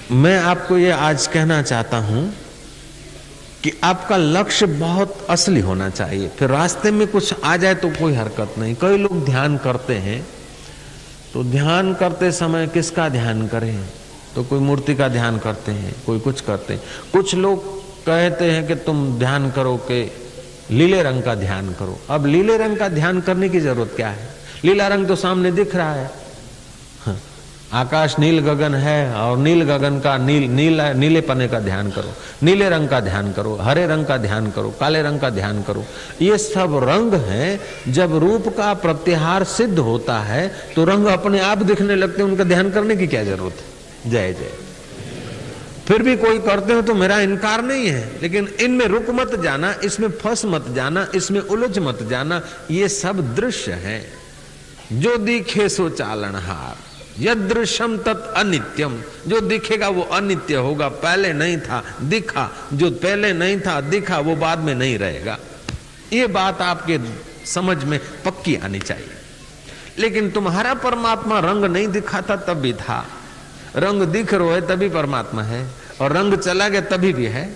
मैं आपको ये आज कहना चाहता हूं कि आपका लक्ष्य बहुत असली होना चाहिए। फिर रास्ते में कुछ आ जाए तो कोई हरकत नहीं। कई लोग ध्यान करते हैं तो ध्यान करते समय किसका ध्यान करें, तो कोई मूर्ति का ध्यान करते हैं, कोई कुछ करते हैं। कुछ लोग कहते हैं कि तुम ध्यान करो कि लीले रंग का ध्यान करो। अब लीले रंग का ध्यान करने की जरूरत क्या है? लीला रंग तो सामने दिख रहा है। आकाश नील गगन है और नील गगन का नीले पने का ध्यान करो, नीले रंग का ध्यान करो, हरे रंग का ध्यान करो, काले रंग का ध्यान करो। ये सब रंग हैं। जब रूप का प्रत्याहार सिद्ध होता है तो रंग अपने आप दिखने लगते हैं, उनका ध्यान करने की क्या जरूरत है। जय जय। फिर भी कोई करते हो तो मेरा इनकार नहीं है, लेकिन इनमें रुक मत जाना, इसमें फंस मत जाना, इसमें उलझ मत जाना। ये सब दृश्य है। जो दिखे सो चालनहार, यदृश्यम तत् अनित्यम। जो दिखेगा वो अनित्य होगा। पहले नहीं था दिखा, जो पहले नहीं था दिखा वो बाद में नहीं रहेगा। ये बात आपके समझ में पक्की आनी चाहिए। लेकिन तुम्हारा परमात्मा रंग नहीं दिखाता तब भी था, रंग दिख रहा है तभी परमात्मा है, और रंग चला गया तभी भी है।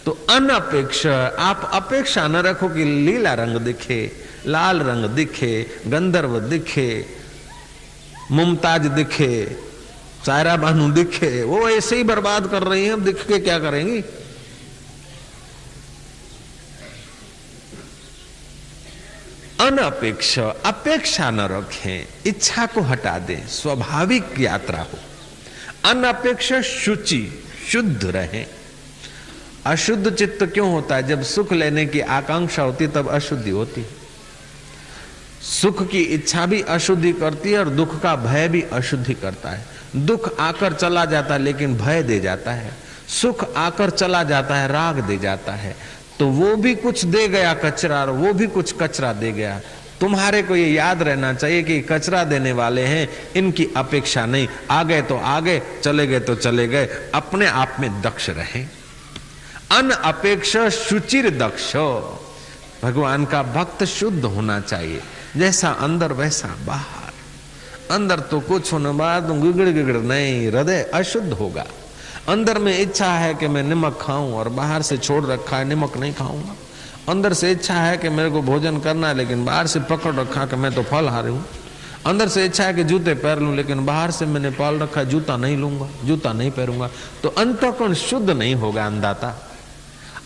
तो अनपेक्ष आप अपेक्षा न रखो कि लीला रंग दिखे, लाल रंग दिखे, गंधर्व दिखे, मुमताज दिखे, सायरा बानू दिखे। वो ऐसे ही बर्बाद कर रही हैं, अब दिख के क्या करेंगी? अनपेक्ष अपेक्षा न रखें, इच्छा को हटा दें, स्वाभाविक यात्रा हो। अनपेक्ष शुचि, शुद्ध रहें। अशुद्ध चित्त क्यों होता है? जब सुख लेने की आकांक्षा होती तब अशुद्धि होती। सुख की इच्छा भी अशुद्धि करती है और दुख का भय भी अशुद्धि करता है। दुख आकर चला जाता है लेकिन भय दे जाता है, सुख आकर चला जाता है राग दे जाता है। तो वो भी कुछ दे गया कचरा और वो भी कुछ कचरा दे गया। तुम्हारे को ये याद रहना चाहिए कि कचरा देने वाले हैं, इनकी अपेक्षा नहीं। आ गए तो आ गए, चले गए तो चले गए। अपने आप में दक्ष रहें। अनपेक्ष शुचिर दक्ष। भगवान का भक्त शुद्ध होना चाहिए, जैसा अंदर वैसा बाहर। अंदर तो कुछ होने बाद गिगड़ नहीं, हृदय अशुद्ध होगा। अंदर में इच्छा है कि मैं नमक खाऊं और बाहर से छोड़ रखा है नमक नहीं खाऊंगा। अंदर से इच्छा है कि मेरे को भोजन करना है लेकिन बाहर से पकड़ रखा कि मैं तो फलहारी हूं। अंदर से इच्छा है कि जूते पहन लूं लेकिन बाहर से मैंने पाल रखा जूता नहीं लूंगा, जूता नहीं पहनूंगा। तो अंतःकरण शुद्ध नहीं होगा अंधाता।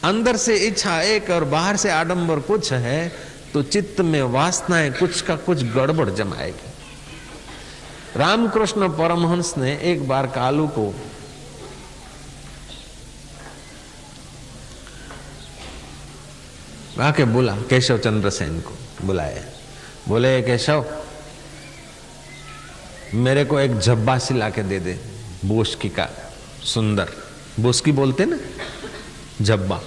अंदर से इच्छा एक और बाहर से आडंबर कुछ है तो चित्त में वासनाएं कुछ का कुछ गड़बड़ जमाएगी। रामकृष्ण परमहंस ने एक बार कालू को आके बोला, केशव चंद्र सेन को बुलाया, बोले केशव मेरे को एक झब्बा सी लाके दे दे, बोस्की का सुंदर, बोस्की बोलते ना झब्बा,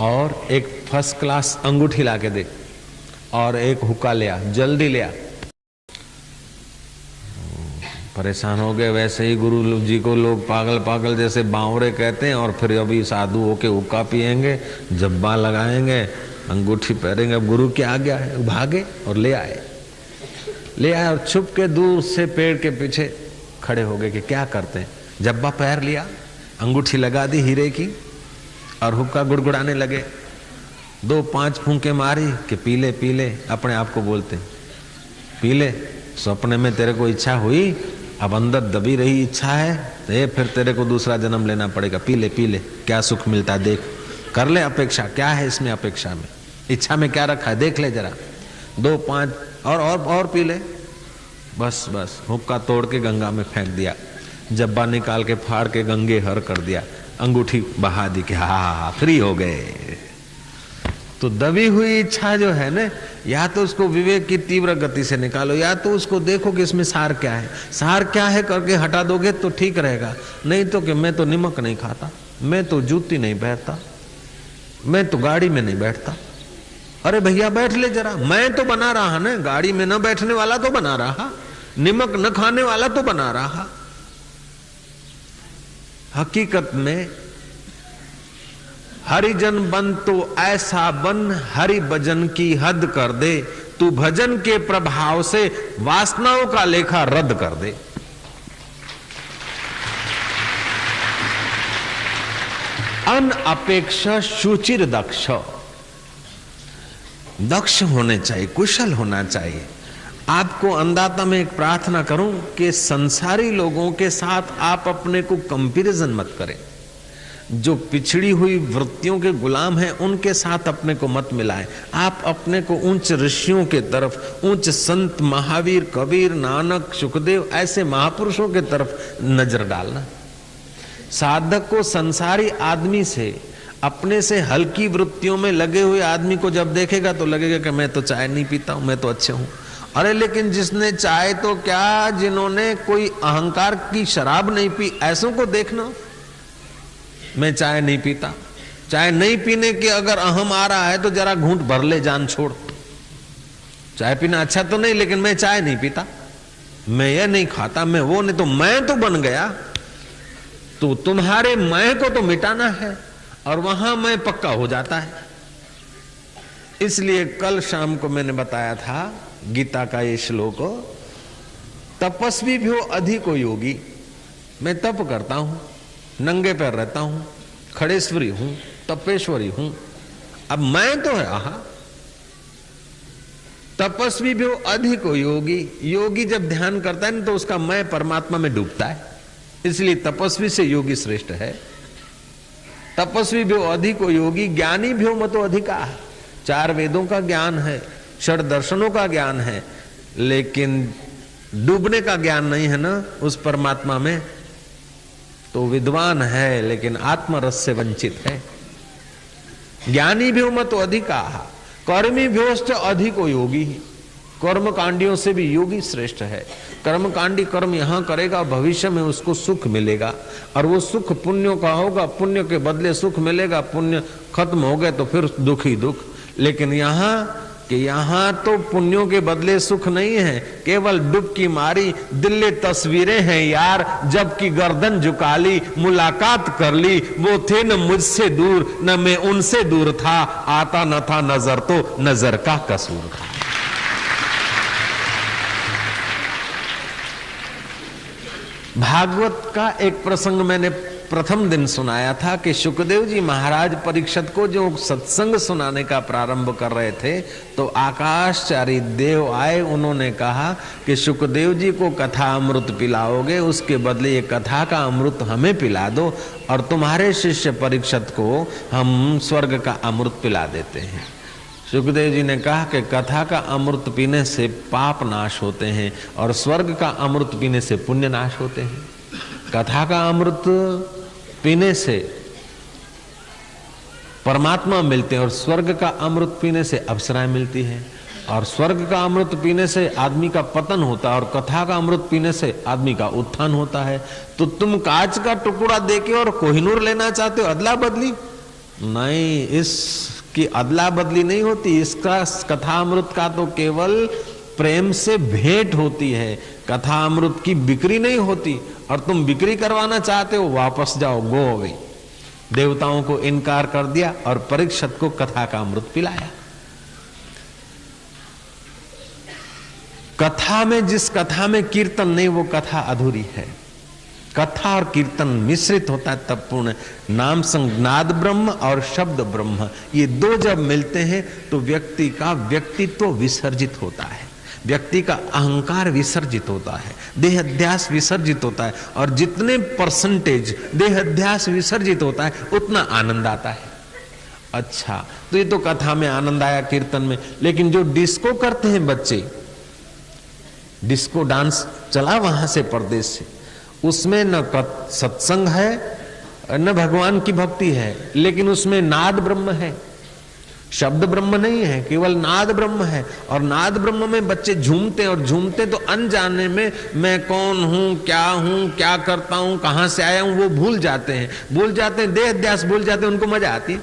और एक फर्स्ट क्लास अंगूठी लाके दे और एक हुक्का ले आ, जल्दी ले आ। परेशान हो गए। वैसे ही गुरु जी को लोग पागल पागल जैसे बावरे कहते हैं, और फिर अभी साधु होके हुक्का पिएंगे, जब्बा लगाएंगे, अंगूठी पहनेंगे। अब गुरु के आ गया है, भागे और ले आए और छुप के दूर से पेड़ के पीछे खड़े हो गए कि क्या करते हैं। जब्बा पहन लिया, अंगूठी लगा दी हीरे की और हुक्का गुड़गुड़ाने लगे। 2-5 फूंके मारी कि पीले पीले, अपने आप को बोलते पीले। सपने में तेरे को इच्छा हुई, अब अंदर दबी रही इच्छा है, तो ये फिर तेरे को दूसरा जन्म लेना पड़ेगा। पीले पीले, क्या सुख मिलता है देख, कर ले अपेक्षा, क्या है इसमें अपेक्षा में, इच्छा में क्या रखा है देख ले जरा। 2-5 और पी ले। बस बस हुक्का तोड़ के गंगा में फेंक दिया, जब्बा निकाल के फाड़ के गंगे हर कर दिया, अंगूठी बहा दी कि हा फ्री हो गए। तो दबी हुई इच्छा जो है ना, या तो उसको विवेक की तीव्र गति से निकालो, या तो उसको देखो कि इसमें सार क्या है। सार क्या है करके हटा दोगे तो ठीक रहेगा। नहीं तो कि मैं तो नमक नहीं खाता, मैं तो जूती नहीं पहनता, मैं तो गाड़ी में नहीं बैठता। अरे भैया बैठ ले जरा, मैं तो बना रहा ना, गाड़ी में न बैठने वाला तो बना रहा, नमक न खाने वाला तो बना रहा। हकीकत में हरिजन बन तो ऐसा बन, हरि भजन की हद कर दे, तू भजन के प्रभाव से वासनाओं का लेखा रद्द कर दे। अनअपेक्ष शुचिर दक्ष, दक्ष होने चाहिए, कुशल होना चाहिए। आपको अंदाता में एक प्रार्थना करूं कि संसारी लोगों के साथ आप अपने को कंपैरिजन मत करें। जो पिछड़ी हुई वृत्तियों के गुलाम हैं उनके साथ अपने को मत मिलाएं। आप अपने को उच्च ऋषियों के तरफ, उच्च संत महावीर, कबीर, नानक, सुखदेव ऐसे महापुरुषों के तरफ नजर डालना। साधक को संसारी आदमी से, अपने से हल्की वृत्तियों में लगे हुए आदमी को जब देखेगा तो लगेगा कि मैं तो चाय नहीं पीता हूं, मैं तो अच्छे हूं। अरे लेकिन जिसने चाय तो क्या, जिन्होंने कोई अहंकार की शराब नहीं पी, ऐसों को देखना। मैं चाय नहीं पीता, चाय नहीं पीने के अगर अहम आ रहा है तो जरा घूंट भर ले, जान छोड़। चाय पीना अच्छा तो नहीं, लेकिन मैं चाय नहीं पीता, मैं ये नहीं खाता, मैं वो नहीं, तो मैं तो बन गया। तो तुम्हारे मैं को तो मिटाना है और वहां मैं पक्का हो जाता है। इसलिए कल शाम को मैंने बताया था गीता का ये श्लोक, तपस्वी भी हो अधिको योगी। मैं तप करता हूं, नंगे पैर रहता हूं, खड़ेश्वरी हूं, तपेश्वरी हूं, अब मैं तो है आहा। तपस्वी भी हो अधिको योगी। योगी जब ध्यान करता है ना तो उसका मैं परमात्मा में डूबता है, इसलिए तपस्वी से योगी श्रेष्ठ है। तपस्वी भी हो अधिको योगी, ज्ञानी भी हो मतो अधिका। 4 वेदों का ज्ञान है, 6 दर्शनों का ज्ञान है, लेकिन डूबने का ज्ञान नहीं है ना उस परमात्मा में, तो विद्वान है लेकिन आत्मरस से वंचित है। ज्ञानी भी मतो अधिका, कर्मी भ्योश्च अधिको योगी। कर्मकांडियों से भी योगी श्रेष्ठ है। कर्मकांडी कर्म यहां करेगा, भविष्य में उसको सुख मिलेगा, और वो सुख पुण्यों का होगा, पुण्य के बदले सुख मिलेगा। पुण्य खत्म हो गए तो फिर दुख ही दुख। लेकिन यहाँ तो पुण्यों के बदले सुख नहीं है, केवल डुबकी मारी दिल्ली तस्वीरें हैं यार, जबकि गर्दन झुका ली, मुलाकात कर ली, वो थे न मुझसे दूर न मैं उनसे दूर था, आता न था नजर तो नजर का कसूर था। भागवत का एक प्रसंग मैंने प्रथम दिन सुनाया था कि सुखदेव जी महाराज परीक्षित को जो सत्संग सुनाने का प्रारंभ कर रहे थे तो आकाशचारी देव आए। उन्होंने कहा कि सुखदेव जी को कथा अमृत पिलाओगे, उसके बदले ये कथा का अमृत हमें पिला दो, और तुम्हारे शिष्य परीक्षित को हम स्वर्ग का अमृत पिला देते हैं। सुखदेव जी ने कहा कि कथा का अमृत पीने से पाप नाश होते हैं और स्वर्ग का अमृत पीने से पुण्य नाश होते हैं। कथा का अमृत पीने से परमात्मा मिलते हैं और स्वर्ग का अमृत पीने से अप्सराएं मिलती हैं, और स्वर्ग का अमृत पीने से आदमी का पतन होता है और कथा का अमृत पीने से आदमी का उत्थान होता है। तो तुम कांच का टुकड़ा देके और कोहिनूर लेना चाहते हो, अदला बदली नहीं, इसकी अदला बदली नहीं होती। इसका कथा अमृत का तो केवल प्रेम से भेंट होती है, कथा अमृत की बिक्री नहीं होती। और तुम बिक्री करवाना चाहते हो, वापस जाओ, गो अवे। देवताओं को इनकार कर दिया और परीक्षित को कथा का अमृत पिलाया। कथा में, जिस कथा में कीर्तन नहीं वो कथा अधूरी है। कथा और कीर्तन मिश्रित होता है तब पूर्ण। नाम संग नाद ब्रह्म और शब्द ब्रह्म, ये दो जब मिलते हैं तो व्यक्ति का व्यक्तित्व विसर्जित होता है, व्यक्ति का अहंकार विसर्जित होता है, देहाध्यास विसर्जित होता है, और जितने परसेंटेज देहाध्यास विसर्जित होता है उतना आनंद आता है। अच्छा, तो ये तो कथा में आनंद आया, कीर्तन में। लेकिन जो डिस्को करते हैं बच्चे, डिस्को डांस चला वहां से परदेश से, उसमें न सत्संग है न भगवान की भक्ति है, लेकिन उसमें नाद ब्रह्म है, शब्द ब्रह्म नहीं है, केवल नाद ब्रह्म है। और नाद ब्रह्म में बच्चे झूमते और झूमते तो अनजाने में मैं कौन हूं, क्या करता हूं, कहां से आया हूं, वो भूल जाते हैं, देह अध्यास भूल जाते हैं, उनको मजा आती है।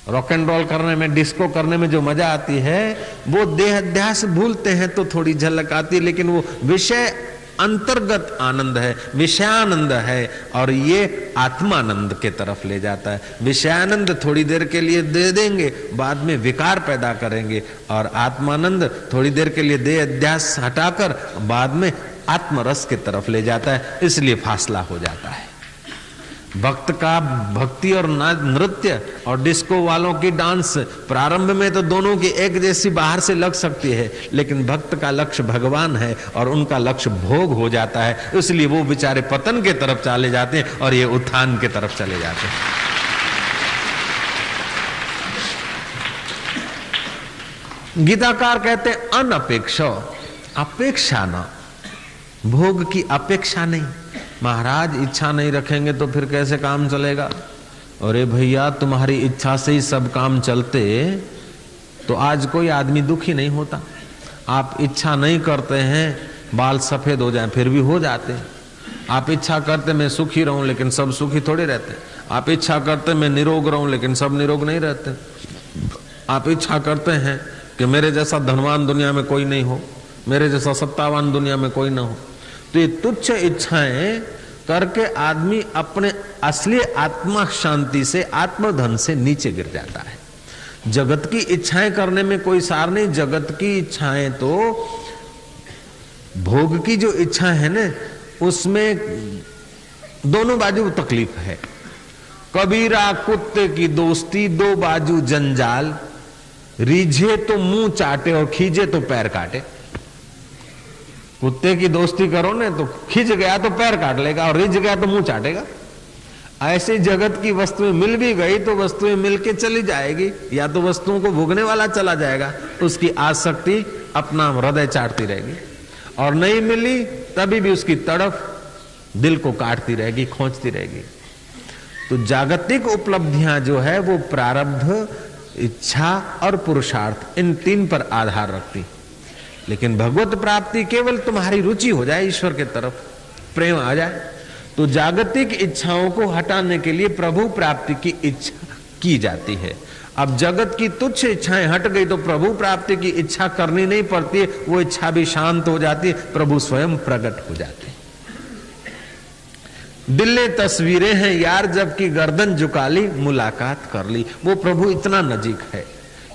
रॉक एंड रोल करने में, डिस्को करने में जो मजा आती है वो देह अध्यास भूलते हैं तो थोड़ी झलक आती है, लेकिन वो विषय अंतर्गत आनंद है, विषयानंद है, और ये आत्मानंद के तरफ ले जाता है। विषयानंद थोड़ी देर के लिए दे देंगे, बाद में विकार पैदा करेंगे, और आत्मानंद थोड़ी देर के लिए देह अध्यास हटाकर बाद में आत्मरस के तरफ ले जाता है, इसलिए फासला हो जाता है। भक्त का भक्ति और नृत्य और डिस्को वालों की डांस, प्रारंभ में तो दोनों की एक जैसी बाहर से लग सकती है, लेकिन भक्त का लक्ष्य भगवान है और उनका लक्ष्य भोग हो जाता है, इसलिए वो बेचारे पतन के तरफ चले जाते हैं और ये उत्थान के तरफ चले जाते हैं। गीताकार कहते हैं अनपेक्षा, अपेक्षा ना, भोग की अपेक्षा नहीं। महाराज इच्छा नहीं रखेंगे तो फिर कैसे काम चलेगा? अरे भैया तुम्हारी इच्छा से ही सब काम चलते तो आज कोई आदमी दुखी नहीं होता। आप इच्छा नहीं करते हैं बाल सफेद हो जाएं, फिर भी हो जाते। आप इच्छा करते मैं सुखी रहूं, लेकिन सब सुखी थोड़े रहते। आप इच्छा करते मैं निरोग रहूं, लेकिन सब निरोग नहीं रहते। आप इच्छा करते हैं कि मेरे जैसा धनवान दुनिया में कोई नहीं हो, मेरे जैसा सत्तावान दुनिया में कोई ना हो। तो ये तुच्छ इच्छाएं करके आदमी अपने असली आत्मा शांति से, आत्मधन से नीचे गिर जाता है। जगत की इच्छाएं करने में कोई सार नहीं। जगत की इच्छाएं तो, भोग की जो इच्छा है ना, उसमें दोनों बाजू तकलीफ है। कबीरा कुत्ते की दोस्ती, दो बाजू जंजाल, रीझे तो मुंह चाटे और खींचे तो पैर काटे। कुत्ते की दोस्ती करो ने तो खींच गया तो पैर काट लेगा और रिझ गया तो मुंह चाटेगा। ऐसे जगत की वस्तुएं मिल भी गई तो वस्तुएं मिलके चली जाएगी, या तो वस्तुओं को भोगने वाला चला जाएगा, उसकी आसक्ति अपना हृदय चाटती रहेगी, और नहीं मिली तभी भी उसकी तड़फ दिल को काटती रहेगी, खोजती रहेगी। तो जागतिक उपलब्धियां जो है वो प्रारब्ध, इच्छा और पुरुषार्थ, इन तीन पर आधार रखती। लेकिन भगवत प्राप्ति केवल तुम्हारी रुचि हो जाए, ईश्वर के तरफ प्रेम आ जाए, तो जागतिक इच्छाओं को हटाने के लिए प्रभु प्राप्ति की इच्छा की जाती है। अब जगत की तुच्छ इच्छाएं हट गई तो प्रभु प्राप्ति की इच्छा करनी नहीं पड़ती है, वो इच्छा भी शांत हो जाती है, प्रभु स्वयं प्रकट हो जाते हैं। दिल्ली तस्वीरें हैं यार, जबकि गर्दन झुका ली, मुलाकात कर ली। वो प्रभु इतना नजीक है,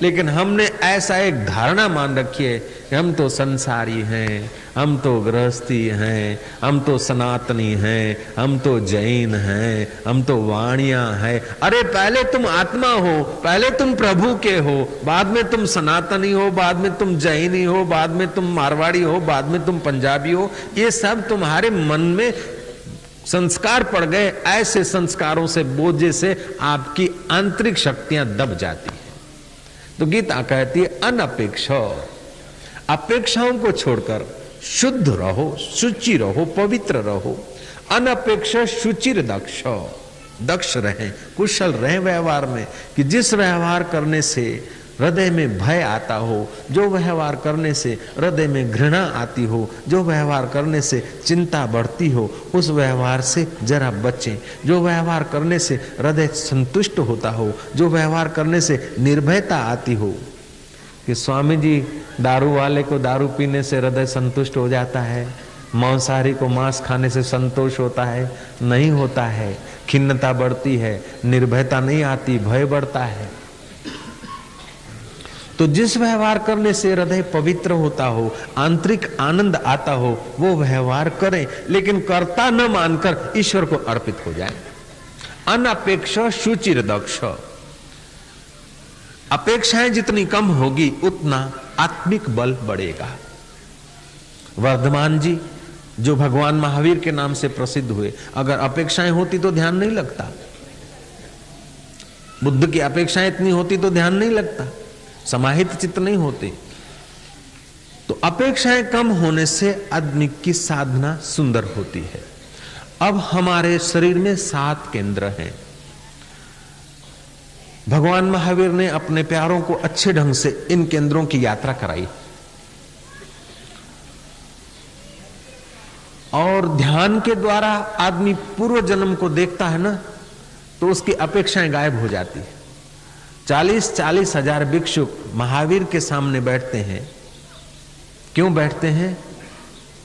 लेकिन हमने ऐसा एक धारणा मान रखी है कि हम तो संसारी हैं, हम तो गृहस्थी हैं, हम तो सनातनी हैं, हम तो जैन हैं, हम तो वाणिया हैं। अरे पहले तुम आत्मा हो, पहले तुम प्रभु के हो, बाद में तुम सनातनी हो, बाद में तुम जैनी हो, बाद में तुम मारवाड़ी हो, बाद में तुम पंजाबी हो। ये सब तुम्हारे मन में संस्कार पड़ गए। ऐसे संस्कारों से, बोझे से आपकी आंतरिक शक्तियां दब जाती है। तो गीता कहती है अनपेक्षा, अपेक्षाओं को छोड़कर शुद्ध रहो, शुचि रहो, पवित्र रहो। अनपेक्षा शुचिर दक्ष, दक्ष रहें, कुशल रहें व्यवहार में, कि जिस व्यवहार करने से हृदय में भय आता हो, जो व्यवहार करने से हृदय में घृणा आती हो, जो व्यवहार करने से चिंता बढ़ती हो, उस व्यवहार से जरा बचें। जो व्यवहार करने से हृदय संतुष्ट होता हो, जो व्यवहार करने से निर्भयता आती हो। कि स्वामी जी, दारू वाले को दारू पीने से हृदय संतुष्ट हो जाता है, मांसाहारी को मांस खाने से संतोष होता है? नहीं होता है। खिन्नता बढ़ती है, निर्भयता नहीं आती, भय बढ़ता है। तो जिस व्यवहार करने से हृदय पवित्र होता हो, आंतरिक आनंद आता हो, वो व्यवहार करें, लेकिन कर्ता न मानकर ईश्वर को अर्पित हो जाए। अनपेक्षा शुचिर दक्ष, अपेक्षाएं जितनी कम होगी उतना आत्मिक बल बढ़ेगा। वर्धमान जी जो भगवान महावीर के नाम से प्रसिद्ध हुए, अगर अपेक्षाएं होती तो ध्यान नहीं लगता। बुद्ध की अपेक्षाएं इतनी होती तो ध्यान नहीं लगता, समाहित चित्त नहीं होते। तो अपेक्षाएं कम होने से आदमी की साधना सुंदर होती है। अब हमारे शरीर में 7 केंद्र हैं। भगवान महावीर ने अपने प्यारों को अच्छे ढंग से इन केंद्रों की यात्रा कराई, और ध्यान के द्वारा आदमी पूर्व जन्म को देखता है ना, तो उसकी अपेक्षाएं गायब हो जाती है। 40-40 हजार भिक्षुक महावीर के सामने बैठते हैं। क्यों बैठते हैं?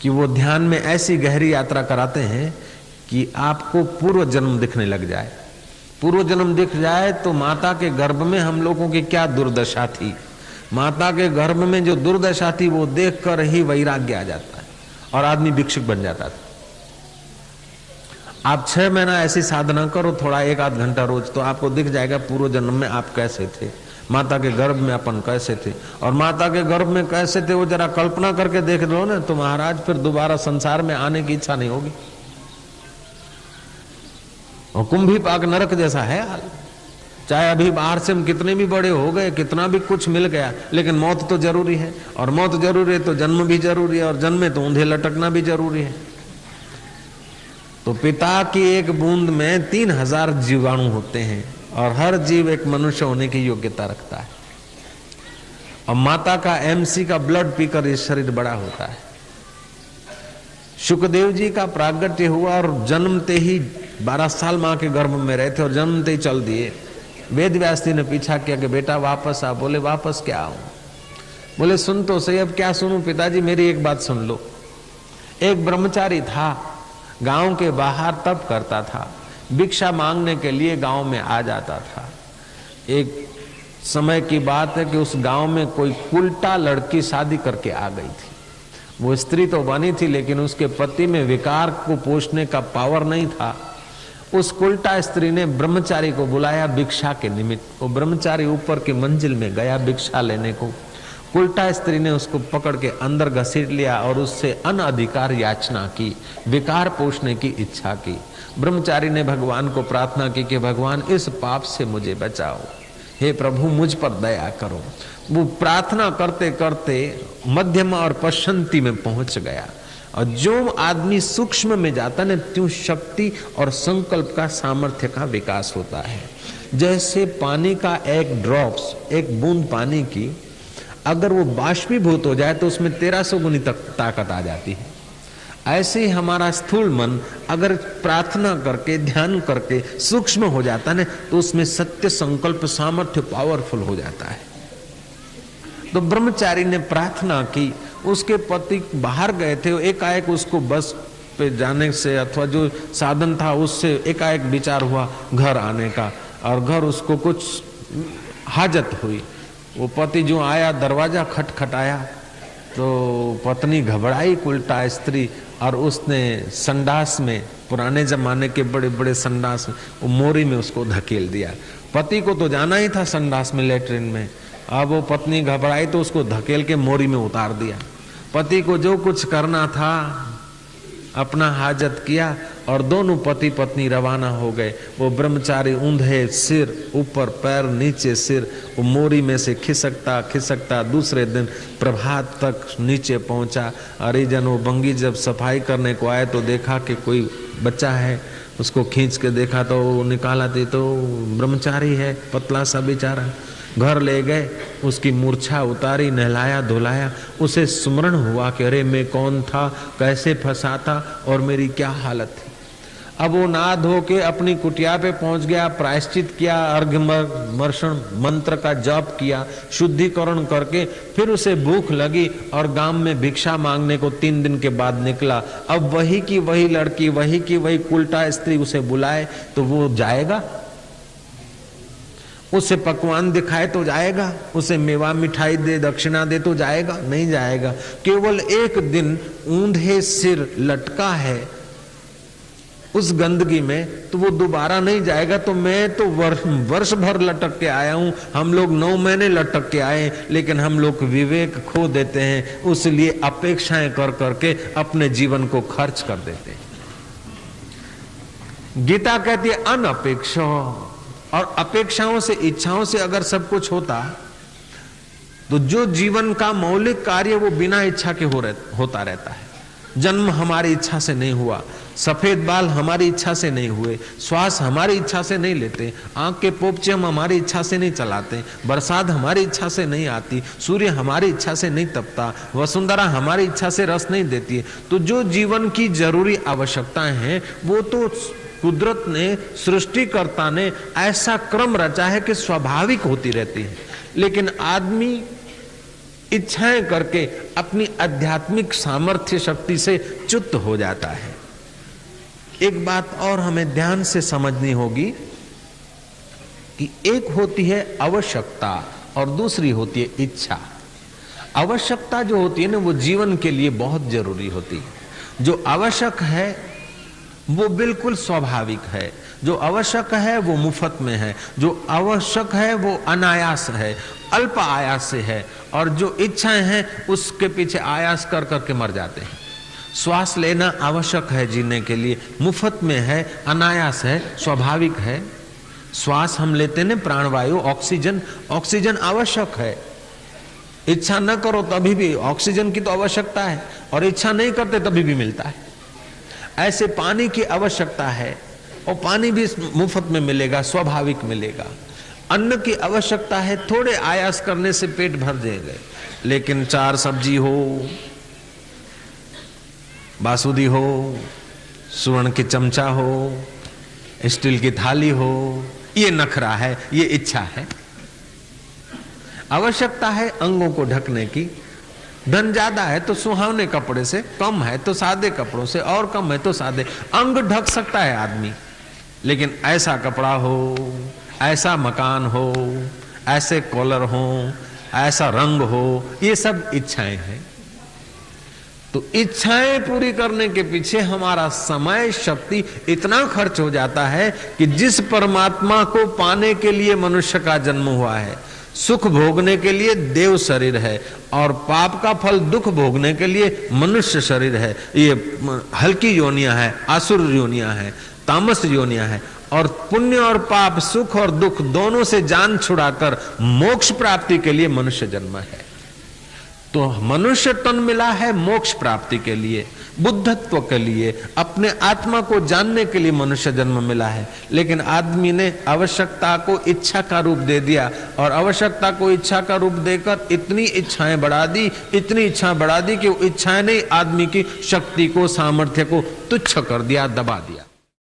कि वो ध्यान में ऐसी गहरी यात्रा कराते हैं कि आपको पूर्व जन्म दिखने लग जाए। पूर्व जन्म दिख जाए तो माता के गर्भ में हम लोगों की क्या दुर्दशा थी, माता के गर्भ में जो दुर्दशा थी वो देखकर ही वैराग्य आ जाता है और आदमी भिक्षुक बन जाता था। आप 6 महीना ऐसी साधना करो, थोड़ा 1-8 घंटा रोज, तो आपको दिख जाएगा पूर्व जन्म में आप कैसे थे, माता के गर्भ में अपन कैसे थे, और माता के गर्भ में कैसे थे वो जरा कल्पना करके देख लो ना, तो महाराज फिर दोबारा संसार में आने की इच्छा नहीं होगी। और कुंभी पाक नरक जैसा है हाल। चाहे अभी बाहर से हम कितने भी बड़े हो गए, कितना भी कुछ मिल गया, लेकिन मौत तो जरूरी है, और मौत जरूरी है तो जन्म भी जरूरी है, और जन्म में तो ऊंधे लटकना भी जरूरी है। तो पिता की एक बूंद में 3000 जीवाणु होते हैं, और हर जीव एक मनुष्य होने की योग्यता रखता है। और माता का एमसी का ब्लड पीकर ये शरीर बड़ा होता है। शुकदेव जी का प्रागट्य हुआ और जन्मते ही 12 साल मां के गर्भ में रहे थे और जन्मते ही चल दिए। वेद व्यास जी ने पीछा किया कि बेटा वापस आ। बोले वापस क्या आऊं? बोले सुन तो सही। अब क्या सुनूं पिताजी, मेरी एक बात सुन लो। एक ब्रह्मचारी था, गांव के बाहर तप करता था, भिक्षा मांगने के लिए गांव में आ जाता था। एक समय की बात है कि उस गांव में कोई कुलटा लड़की शादी करके आ गई थी। वो स्त्री तो बनी थी, लेकिन उसके पति में विकार को पोषने का पावर नहीं था। उस कुलटा स्त्री ने ब्रह्मचारी को बुलाया भिक्षा के निमित्त। वो ब्रह्मचारी ऊपर की मंजिल में गया भिक्षा लेने को। कुलटा स्त्री ने उसको पकड़ के अंदर घसीट लिया और उससे अनधिकार याचना की, विकार पोषने की इच्छा की। ब्रह्मचारी ने भगवान को प्रार्थना की कि भगवान इस पाप से मुझे बचाओ, हे प्रभु मुझ पर दया करो। वो प्रार्थना करते करते मध्यमा और पश्चंती में पहुंच गया। और जो आदमी सूक्ष्म में जाता है त्यों शक्ति और संकल्प का सामर्थ्य का विकास होता है। जैसे पानी का एक ड्रॉप्स, एक बूंद पानी की अगर वो बाष्पीभूत हो जाए तो उसमें 1300 गुनी तक ताकत आ जाती है। ऐसे ही हमारा स्थूल मन अगर प्रार्थना करके ध्यान करके सूक्ष्म हो जाता है तो उसमें सत्य संकल्प सामर्थ्य पावरफुल हो जाता है। तो ब्रह्मचारी ने प्रार्थना की, उसके पति बाहर गए थे, एकाएक उसको बस पे जाने से अथवा जो साधन था उससे एकाएक विचार हुआ घर आने का, और घर उसको कुछ हाजत हुई। वो पति जो आया, दरवाजा खटखटाया तो पत्नी घबराई, उल्टा स्त्री, और उसने संडास में, पुराने जमाने के बड़े बड़े संडास में, वो मोरी में उसको धकेल दिया। पति को तो जाना ही था संडास में, लेटरिन में। अब वो पत्नी घबराई तो उसको धकेल के मोरी में उतार दिया। पति को जो कुछ करना था अपना हाजत किया और दोनों पति पत्नी रवाना हो गए। वो ब्रह्मचारी ऊंधे सिर, ऊपर पैर नीचे सिर, वो मोरी में से खिसकता खिसकता दूसरे दिन प्रभात तक नीचे पहुंचा। हरिजन वो बंगी जब सफाई करने को आए तो देखा कि कोई बच्चा है, उसको खींच के देखा तो निकाला थी तो ब्रह्मचारी है, पतला सा बेचारा। घर ले गए, उसकी मूर्छा उतारी, नहलाया धुलाया। उसे स्मरण हुआ कि अरे मैं कौन था, कैसे फंसा था और मेरी क्या हालत थी। अब वो नहा धो के अपनी कुटिया पे पहुंच गया, प्रायश्चित किया, अर्घ्यमर्षण मंत्र का जप किया, शुद्धिकरण करके फिर उसे भूख लगी और गांव में भिक्षा मांगने को 3 दिन के बाद निकला। अब वही की वही लड़की, वही की वही उल्टा स्त्री उसे बुलाए तो वो जाएगा? उसे पकवान दिखाए तो जाएगा? उसे मेवा मिठाई दे, दक्षिणा दे तो जाएगा? नहीं जाएगा। केवल एक दिन ऊंधे सिर लटका है उस गंदगी में, तो वो दोबारा नहीं जाएगा। तो मैं तो वर्ष भर लटक के आया हूं, हम लोग 9 महीने लटक के आए, लेकिन हम लोग विवेक खो देते हैं, उसलिए अपेक्षाएं कर करके अपने जीवन को खर्च कर देते हैं। गीता कहती है अनपेक्षा, और अपेक्षाओं से, इच्छाओं से अगर सब कुछ होता तो जो जीवन का मौलिक कार्य वो बिना इच्छा के होता रहता है। जन्म हमारी इच्छा से नहीं हुआ, सफेद बाल हमारी इच्छा से नहीं हुए, श्वास हमारी इच्छा से नहीं लेते, आंख के पोपचे हम हमारी इच्छा से नहीं चलाते, बरसात हमारी इच्छा से नहीं आती, सूर्य हमारी इच्छा से नहीं तपता, वसुंधरा हमारी इच्छा से रस नहीं देती है। तो जो जीवन की जरूरी आवश्यकताएं हैं वो तो कुदरत ने, सृष्टिकर्ता ने ऐसा क्रम रचा है कि स्वाभाविक होती रहती है। लेकिन आदमी इच्छाएं करके अपनी आध्यात्मिक सामर्थ्य शक्ति से च्युत हो जाता है। एक बात और हमें ध्यान से समझनी होगी कि एक होती है आवश्यकता और दूसरी होती है इच्छा। आवश्यकता जो होती है ना वो जीवन के लिए बहुत जरूरी होती है। जो आवश्यक है वो बिल्कुल स्वाभाविक है। जो आवश्यक है वो मुफ्त में है, जो आवश्यक है वो अनायास है, अल्प आयास से है, और जो इच्छाएं हैं उसके पीछे आयास कर करके मर जाते हैं। श्वास लेना आवश्यक है जीने के लिए, मुफ्त में है, अनायास है, स्वाभाविक है। श्वास हम लेते हैं प्राणवायु, ऑक्सीजन, ऑक्सीजन आवश्यक है। इच्छा न करो तभी भी ऑक्सीजन की तो आवश्यकता है, और इच्छा नहीं करते तभी भी मिलता है। ऐसे पानी की आवश्यकता है, और पानी भी मुफ्त में मिलेगा, स्वाभाविक मिलेगा। अन्न की आवश्यकता है, थोड़े आयास करने से पेट भर जाएगा, लेकिन 4 सब्जी हो, बासुदी हो, स्वर्ण की चमचा हो, स्टील की थाली हो, ये नखरा है, ये इच्छा है। आवश्यकता है अंगों को ढकने की। धन ज्यादा है तो सुहावने कपड़े से, कम है तो सादे कपड़ों से, और कम है तो सादे। अंग ढक सकता है आदमी, लेकिन ऐसा कपड़ा हो, ऐसा मकान हो, ऐसे कॉलर हो, ऐसा रंग हो, ये सब इच्छाएं हैं। तो इच्छाएं पूरी करने के पीछे हमारा समय, शक्ति इतना खर्च हो जाता है कि जिस परमात्मा को पाने के लिए मनुष्य का जन्म हुआ है, सुख भोगने के लिए देव शरीर है, और पाप का फल दुख भोगने के लिए मनुष्य शरीर है। ये हल्की योनियां है, आसुर योनियां है, तामस योनियां है, और पुण्य और पाप, सुख और दुख दोनों से जान छुड़ाकर मोक्ष प्राप्ति के लिए मनुष्य जन्म है। तो मनुष्य तन मिला है मोक्ष प्राप्ति के लिए, बुद्धत्व के लिए, अपने आत्मा को जानने के लिए मनुष्य जन्म मिला है। लेकिन आदमी ने आवश्यकता को इच्छा का रूप दे दिया, और आवश्यकता को इच्छा का रूप देकर इतनी इच्छाएं बढ़ा दी, इतनी इच्छा बढ़ा दी कि वो इच्छाएं ने आदमी की शक्ति को, सामर्थ्य को तुच्छ कर दिया, दबा दिया।